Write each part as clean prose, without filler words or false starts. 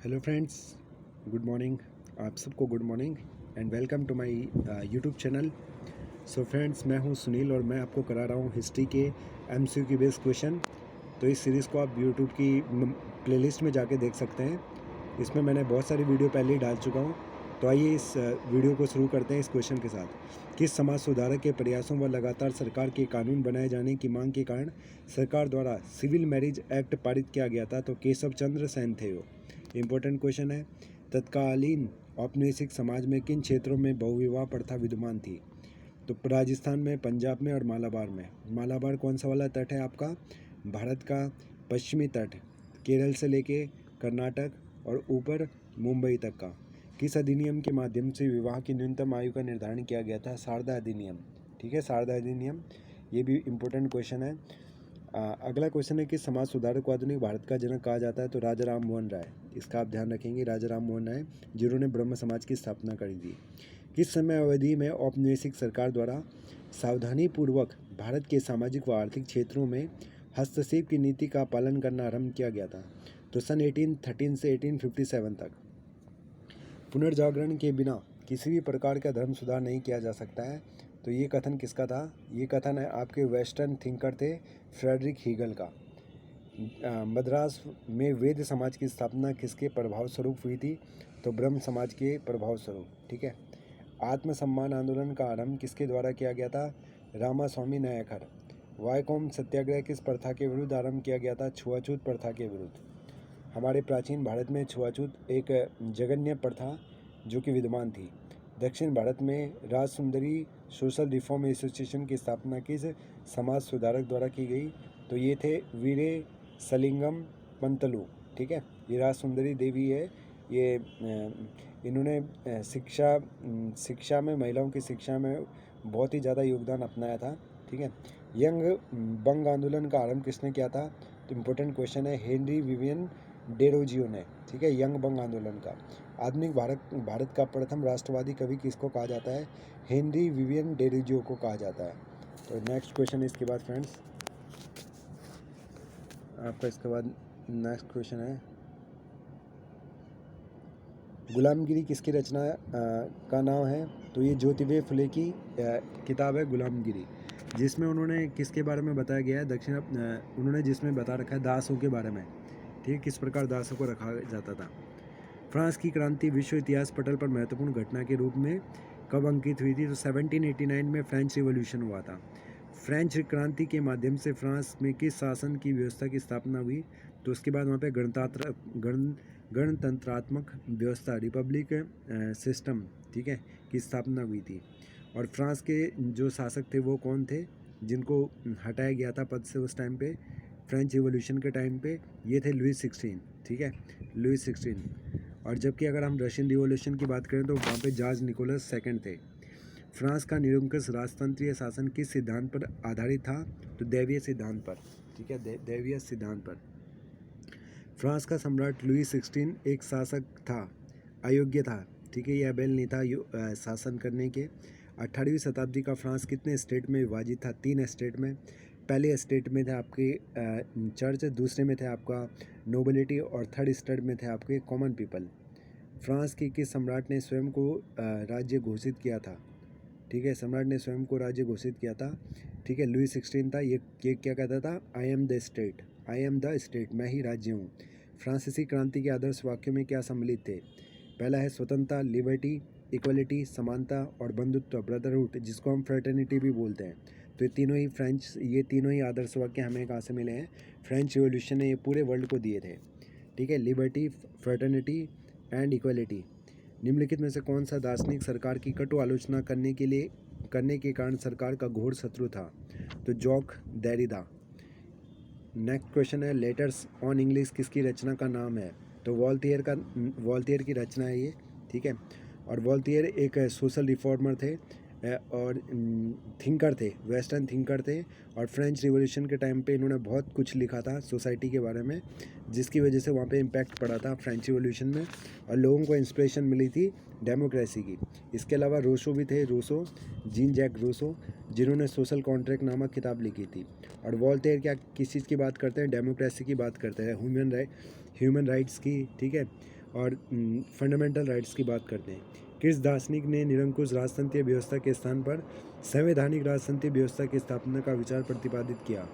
Hello friends, good morning. आप सबको good morning and welcome to my YouTube channel. So friends, मैं हूं सुनील और मैं आपको करा रहा हूं हिस्ट्री के एमसीक्यू बेस्ड क्वेश्चन। तो इस सीरीज़ को आप यूट्यूब की प्लेलिस्ट में जाके देख सकते हैं। इसमें मैंने बहुत सारी वीडियो पहले ही डाल चुका हूं। तो आइए इस वीडियो को शुरू करते हैं इस क्वेश्चन के साथ। किस समाज सुधारक के प्रयासों व लगातार सरकार के कानून बनाए जाने की मांग के कारण सरकार द्वारा सिविल मैरिज एक्ट पारित किया गया था? तो केशव चंद्र सेन थे वो। इम्पोर्टेंट क्वेश्चन है। तत्कालीन औपनिवेशिक समाज में किन क्षेत्रों में बहुविवाह प्रथा विद्यमान थी? तो राजस्थान में, पंजाब में और मालाबार में। मालाबार कौन सा वाला तट है आपका? भारत का पश्चिमी तट, केरल से लेके कर्नाटक और ऊपर मुंबई तक का। किस अधिनियम के माध्यम से विवाह की न्यूनतम आयु का निर्धारण किया गया था? शारदा अधिनियम। ठीक है, शारदा अधिनियम। ये भी इम्पोर्टेंट क्वेश्चन है। अगला क्वेश्चन है कि समाज सुधारक को आधुनिक भारत का जनक कहा जाता है? तो राजा राम मोहन राय। इसका आप ध्यान रखेंगे, राजा राम मोहन राय, जिन्होंने ब्रह्म समाज की स्थापना करी थी। किस समय अवधि में औपनिवेशिक सरकार द्वारा सावधानीपूर्वक भारत के सामाजिक व आर्थिक क्षेत्रों में हस्तक्षेप की नीति का पालन करना आरंभ किया गया था? तो सन 1813 से 1857 तक। पुनर्जागरण के बिना किसी भी प्रकार का धर्म सुधार नहीं किया जा सकता है। तो ये कथन किसका था? ये कथन है आपके वेस्टर्न थिंकर थे फ्रेडरिक हीगल का। मद्रास में वेद समाज की स्थापना किसके प्रभाव स्वरूप हुई थी? तो ब्रह्म समाज के प्रभाव स्वरूप। ठीक है। आत्मसम्मान आंदोलन का आरंभ किसके द्वारा किया गया था? रामास्वामी नायकर। वायकोम सत्याग्रह किस प्रथा के विरुद्ध आरंभ किया गया था? छुआछूत प्रथा के विरुद्ध। हमारे प्राचीन भारत में छुआछूत एक जघन्य प्रथा जो कि विद्यमान थी। दक्षिण भारत में राजसुंदरी सोशल रिफॉर्म एसोसिएशन की स्थापना किस समाज सुधारक द्वारा की गई? तो ये थे वीरे सलिंगम पंतलू। ठीक है, ये राजसुंदरी देवी है। ये इन्होंने शिक्षा में, महिलाओं की शिक्षा में बहुत ही ज़्यादा योगदान अपनाया था। ठीक है। यंग बंग आंदोलन का आरंभ किसने किया था? तो इम्पोर्टेंट क्वेश्चन है, हेनरी विवियन डेरोजियो ने। ठीक है, यंग बंग आंदोलन का। आधुनिक भारत का प्रथम राष्ट्रवादी कवि किसको कहा जाता है? हेनरी विवियन डेरोजियो को कहा जाता है। तो नेक्स्ट क्वेश्चन इसके बाद फ्रेंड्स आपका, इसके बाद नेक्स्ट क्वेश्चन है, गुलामगिरी किसकी रचना का नाम है? तो ये ज्योतिबा फुले की किताब है गुलामगिरी, जिसमें उन्होंने किसके बारे में बताया गया है? उन्होंने जिसमें बता रखा है दासों के बारे में। ठीक है, किस प्रकार दासों को रखा जाता था। फ्रांस की क्रांति विश्व इतिहास पटल पर महत्वपूर्ण घटना के रूप में कब अंकित हुई थी? तो 1789 में फ्रेंच रिवॉल्यूशन हुआ था। फ्रेंच क्रांति के माध्यम से फ्रांस में किस शासन की व्यवस्था की स्थापना हुई? तो उसके बाद वहाँ पे गणतंत्रात्मक व्यवस्था, रिपब्लिक सिस्टम, ठीक है, की स्थापना हुई थी। और फ्रांस के जो शासक थे वो कौन थे, जिनको हटाया गया था पद से उस टाइम पे, फ्रेंच रिवॉल्यूशन के टाइम पे? ये थे लुई 16। ठीक है, लुई 16। और जबकि अगर हम रशियन रिवॉल्यूशन की बात करें तो वहाँ पे जॉर्ज निकोलस सेकंड थे। फ्रांस का निरंकुश राजतंत्रीय शासन किस सिद्धांत पर आधारित था? तो दैवीय सिद्धांत पर। ठीक है, दैवीय सिद्धांत पर। फ्रांस का सम्राट लुई 16 एक शासक था, अयोग्य था। ठीक है, यह बैल नहीं था शासन करने के। 18वीं शताब्दी का फ्रांस कितने स्टेट में विभाजित था? 3 स्टेट में। पहले स्टेट में थे आपके चर्च, दूसरे में थे आपका नोबिलिटी और थर्ड स्टेट में थे आपके कॉमन पीपल। फ्रांस के किस सम्राट ने स्वयं को राज्य घोषित किया था? ठीक है, सम्राट ने स्वयं को राज्य घोषित किया था। ठीक है, लुई 16 था। ये क्या कहता था? I am the state, I am the state, मैं ही राज्य हूँ। फ्रांसीसी क्रांति के आदर्श वाक्यों में क्या सम्मिलित थे? पहला है स्वतंत्रता, लिबर्टी, इक्वलिटी, समानता और बंधुत्व, ब्रदरहुड, जिसको हम फ्रेटर्निटी भी बोलते हैं। तो ये तीनों ही आदर्श वाक्य हमें कहाँ से मिले हैं? फ्रेंच रिवॉल्यूशन ने ये पूरे वर्ल्ड को दिए थे। ठीक है, लिबर्टी, फ्रेटर्निटी एंड इक्वलिटी। निम्नलिखित में से कौन सा दार्शनिक सरकार की कटु आलोचना करने के कारण सरकार का घोर शत्रु था? तो जॉक देरिदा। नेक्स्ट क्वेश्चन है, लेटर्स ऑन इंग्लिश किसकी रचना का नाम है? तो वॉल्टियर की रचना है ये। ठीक है, और वॉल्टियर एक सोशल रिफॉर्मर थे और थिंकर थे, वेस्टर्न थिंकर थे। और फ्रेंच रिवॉल्यूशन के टाइम पे इन्होंने बहुत कुछ लिखा था सोसाइटी के बारे में, जिसकी वजह से वहाँ पे इम्पैक्ट पड़ा था फ्रेंच रिवॉल्यूशन में, और लोगों को इंस्पिरेशन मिली थी डेमोक्रेसी की। इसके अलावा रूसो भी थे, जीन जैक रूसो, जिन्होंने सोशल कॉन्ट्रैक्ट नामक किताब लिखी थी। और वॉल्टेयर किस चीज़ की बात करते हैं? डेमोक्रेसी की बात करते हैं, ह्यूमन राइट्स की। ठीक है, और फंडामेंटल राइट्स की बात करते हैं। किस दार्शनिक ने निरंकुश राजतंत्रीय व्यवस्था के स्थान पर संवैधानिक राजतंत्रीय व्यवस्था की स्थापना का विचार प्रतिपादित किया?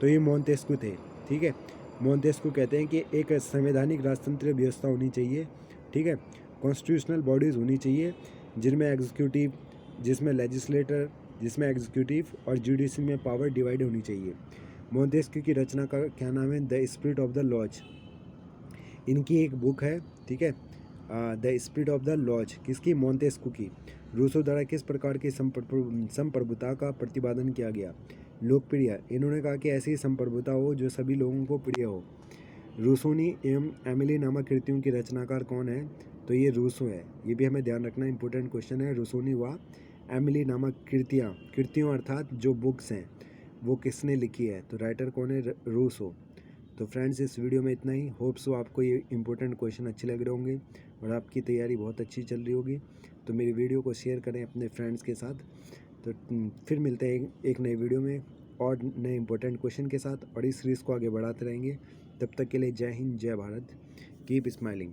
तो ये मोंतेस्क्यू थे। ठीक है, मोंतेस्क्यू कहते हैं कि एक संवैधानिक राजतंत्रीय व्यवस्था होनी चाहिए। ठीक है, कॉन्स्टिट्यूशनल बॉडीज़ होनी चाहिए जिनमें एग्जीक्यूटिव, जिसमें लेजिस्लेटर, जिसमें एग्जीक्यूटिव और जुडिशरी में पावर डिवाइड होनी चाहिए। मोंतेस्क्यू की रचना का क्या नाम है? The spirit of the laws. इनकी एक बुक है, ठीक है, the spirit of the laws. किसकी? मोंतेस्क्यू की। रूसो द्वारा किस प्रकार की संप्रभुता का प्रतिपादन किया गया? लोकप्रिय। इन्होंने कहा कि ऐसी संप्रभुता हो जो सभी लोगों को प्रिय हो। रूसोनी एवं एमिली नामक कृतियों की रचनाकार कौन है? तो ये रूसो है। ये भी हमें ध्यान रखना, इंपॉर्टेंट क्वेश्चन है। रूसोनी व एमिली नामक कृतियों अर्थात जो बुक्स हैं वो किसने लिखी है? तो राइटर कौन है? रूसो। तो फ्रेंड्स, इस वीडियो में इतना ही। होप सो आपको ये इंपॉर्टेंट क्वेश्चन अच्छे लग रहे होंगे और आपकी तैयारी बहुत अच्छी चल रही होगी। तो मेरी वीडियो को शेयर करें अपने फ्रेंड्स के साथ। तो फिर मिलते हैं एक नए वीडियो में और नए इंपॉर्टेंट क्वेश्चन के साथ, और इस सीरीज़ को आगे बढ़ाते रहेंगे। तब तक के लिए जय हिंद, जय भारत, कीप स्माइलिंग।